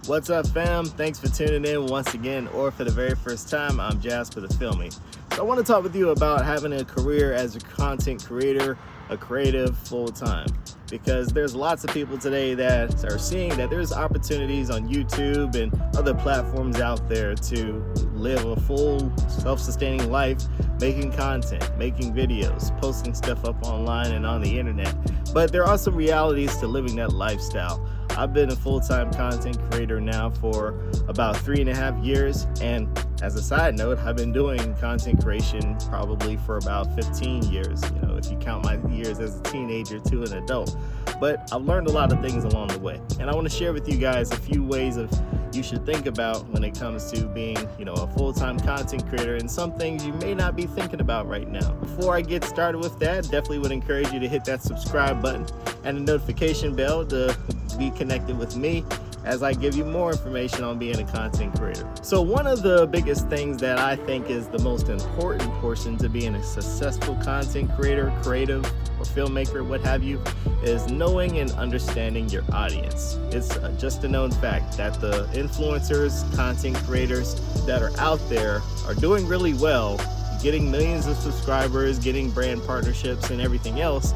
What's up, fam? Thanks for tuning in once again, or for the very first time. I'm JasperTheFilmie. So I want to talk with you about having a career as a content creator, a creative full-time, because there's lots of people today that are seeing that there's opportunities on YouTube and other platforms out there to live a full self-sustaining life, making content, making videos, posting stuff up online and on the internet. But there are some realities to living that lifestyle. I've been a full-time content creator now for about 3.5 years, and as a side note, I've been doing content creation probably for about 15 years, if you count my years as a teenager to an adult. But I've learned a lot of things along the way, and I want to share with you guys a few ways of you should think about when it comes to being, a full-time content creator, and some things you may not be thinking about right now. Before I get started with that, definitely would encourage you to hit that subscribe button and the notification bell to be connected with me as I give you more information on being a content creator. So one of the biggest things that I think is the most important portion to being a successful content creator, creative, or filmmaker, what have you, is knowing and understanding your audience. It's just a known fact that the influencers, content creators that are out there are doing really well, getting millions of subscribers, getting brand partnerships and everything else,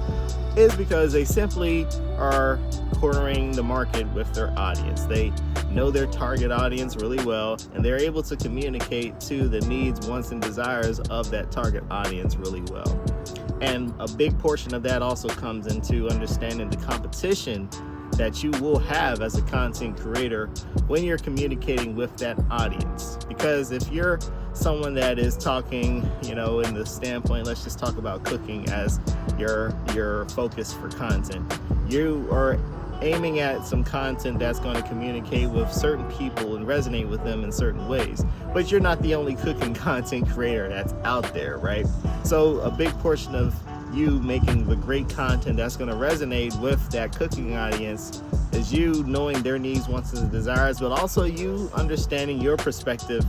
is because they simply are cornering the market with their audience. They know their target audience really well, and they're able to communicate to the needs, wants, and desires of that target audience really well. And a big portion of that also comes into understanding the competition that you will have as a content creator when you're communicating with that audience. Because if you're someone that is talking, in the standpoint, let's just talk about cooking as your focus for content, you are aiming at some content that's going to communicate with certain people and resonate with them in certain ways. But you're not the only cooking content creator that's out there, right? So a big portion of you making the great content that's going to resonate with that cooking audience is you knowing their needs, wants, and desires, but also you understanding your perspective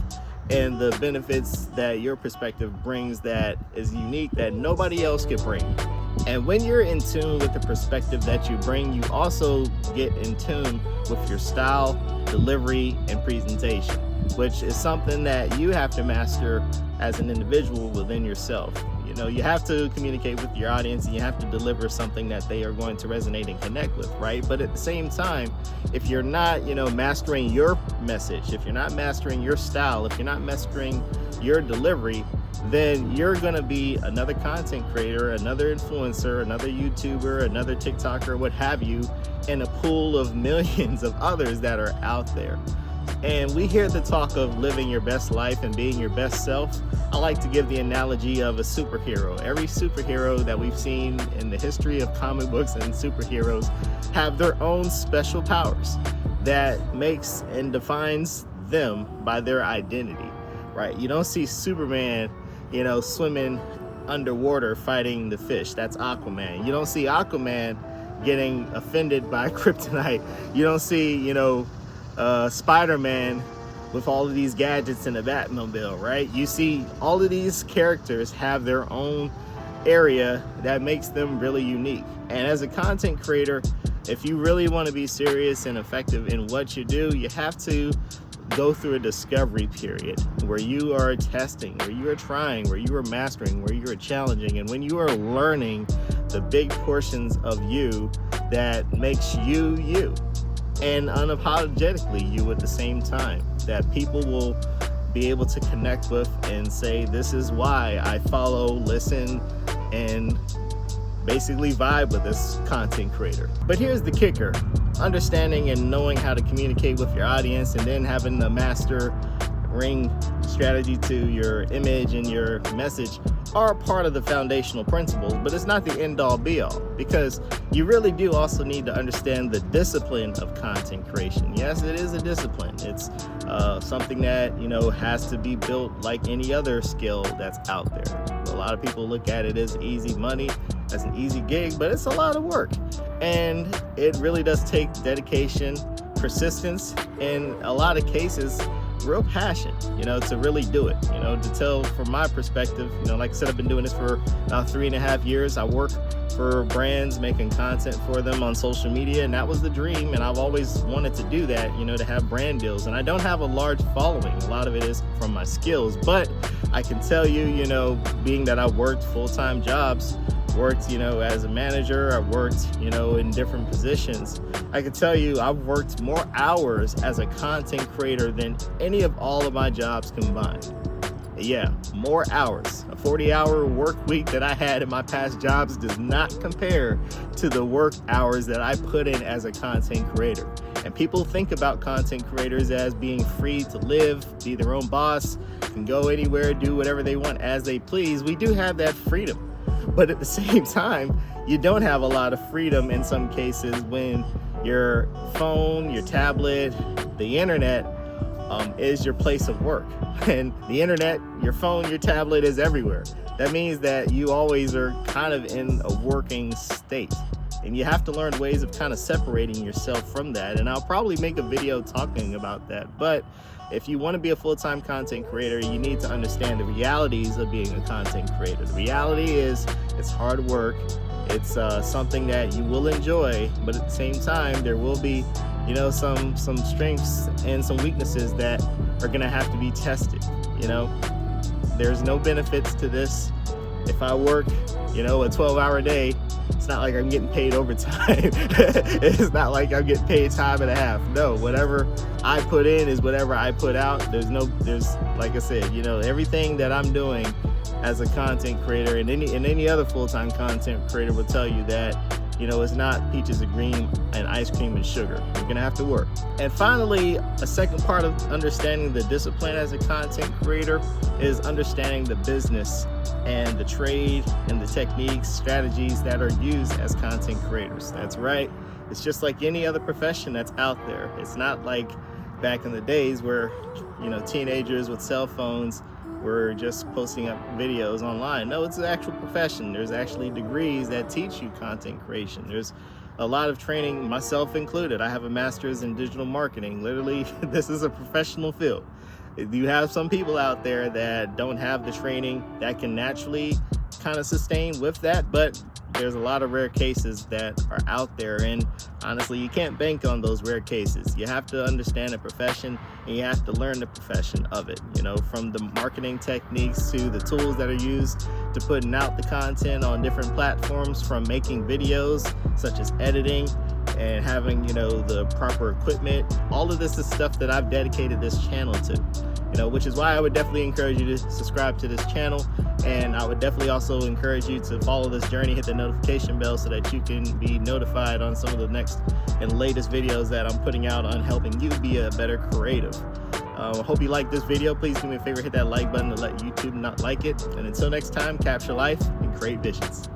and the benefits that your perspective brings that is unique that nobody else could bring. And when you're in tune with the perspective that you bring, you also get in tune with your style, delivery, and presentation, which is something that you have to master as an individual within yourself. You have to communicate with your audience, and you have to deliver something that they are going to resonate and connect with, right? But at the same time, if you're not, mastering your message, if you're not mastering your style, if you're not mastering your delivery, then you're going to be another content creator, another influencer, another YouTuber, another TikToker, what have you, in a pool of millions of others that are out there. And we hear the talk of living your best life and being your best self. I like to give the analogy of a superhero. Every superhero that we've seen in the history of comic books and superheroes have their own special powers that makes and defines them by their identity, right? You don't see Superman, swimming underwater fighting the fish. That's Aquaman. You don't see Aquaman getting offended by kryptonite. You don't see, Spider-Man with all of these gadgets in the Batmobile, right? You see all of these characters have their own area that makes them really unique. And as a content creator, if you really want to be serious and effective in what you do, you have to go through a discovery period where you are testing, where you are trying, where you are mastering, where you are challenging, and when you are learning the big portions of you that makes you you, and unapologetically you at the same time, that people will be able to connect with and say, this is why I follow, listen, and basically vibe with this content creator. But here's the kicker: understanding and knowing how to communicate with your audience, and then having the master ring strategy to your image and your message are part of the foundational principles, but it's not the end-all be-all, because you really do also need to understand the discipline of content creation. Yes, it is a discipline. It's something that has to be built like any other skill that's out there. A lot of people look at it as easy money, as an easy gig, but it's a lot of work, and it really does take dedication, persistence, in a lot of cases real passion, you know, to really do it. You know, to tell from my perspective, you know, like I said, I've been doing this for about 3.5 years. I work for brands, making content for them on social media, and that was the dream, and I've always wanted to do that, you know, to have brand deals. And I don't have a large following. A lot of it is from my skills, but I can tell you, you know, being that I worked full-time jobs, worked, you know, as a manager, I worked, you know, in different positions, I can tell you I've worked more hours as a content creator than any of all of my jobs combined. Yeah, more hours. A 40-hour work week that I had in my past jobs does not compare to the work hours that I put in as a content creator. And people think about content creators as being free to live, be their own boss, can go anywhere, do whatever they want as they please. We do have that freedom. But at the same time, you don't have a lot of freedom in some cases when your phone, your tablet, the internet is your place of work. And the internet, your phone, your tablet is everywhere. That means that you always are kind of in a working state. And you have to learn ways of kind of separating yourself from that. And I'll probably make a video talking about that. But if you want to be a full-time content creator, you need to understand the realities of being a content creator. The reality is it's hard work. It's something that you will enjoy, but at the same time, there will be, you know, some strengths and some weaknesses that are gonna have to be tested. You know, there's no benefits to this. If I work, you know, a 12-hour day, it's not like I'm getting paid overtime. It's not like I'm getting paid time and a half. No, whatever I put in is whatever I put out. There's like I said, you know, everything that I'm doing as a content creator and any other full-time content creator will tell you that, you know, it's not peaches and cream and ice cream and sugar. You're gonna have to work. And finally, a second part of understanding the discipline as a content creator is understanding the business and the trade and the techniques, strategies that are used as content creators. That's right. It's just like any other profession that's out there. It's not like back in the days where, you know, teenagers with cell phones were just posting up videos online. No, it's an actual profession. There's actually degrees that teach you content creation. There's a lot of training, myself included. I have a master's in digital marketing. Literally, this is a professional field. You have some people out there that don't have the training that can naturally kind of sustain with that, but there's a lot of rare cases that are out there, and honestly, you can't bank on those rare cases. You have to understand the profession, and you have to learn the profession of it, you know, from the marketing techniques to the tools that are used to putting out the content on different platforms, from making videos such as editing and having, you know, the proper equipment. All of this is stuff that I've dedicated this channel to, you know, which is why I would definitely encourage you to subscribe to this channel. And I would definitely also encourage you to follow this journey, hit the notification bell so that you can be notified on some of the next and latest videos that I'm putting out on helping you be a better creative. I hope you like this video. Please do me a favor, hit that like button to let YouTube not like it. And until next time, capture life and create visions.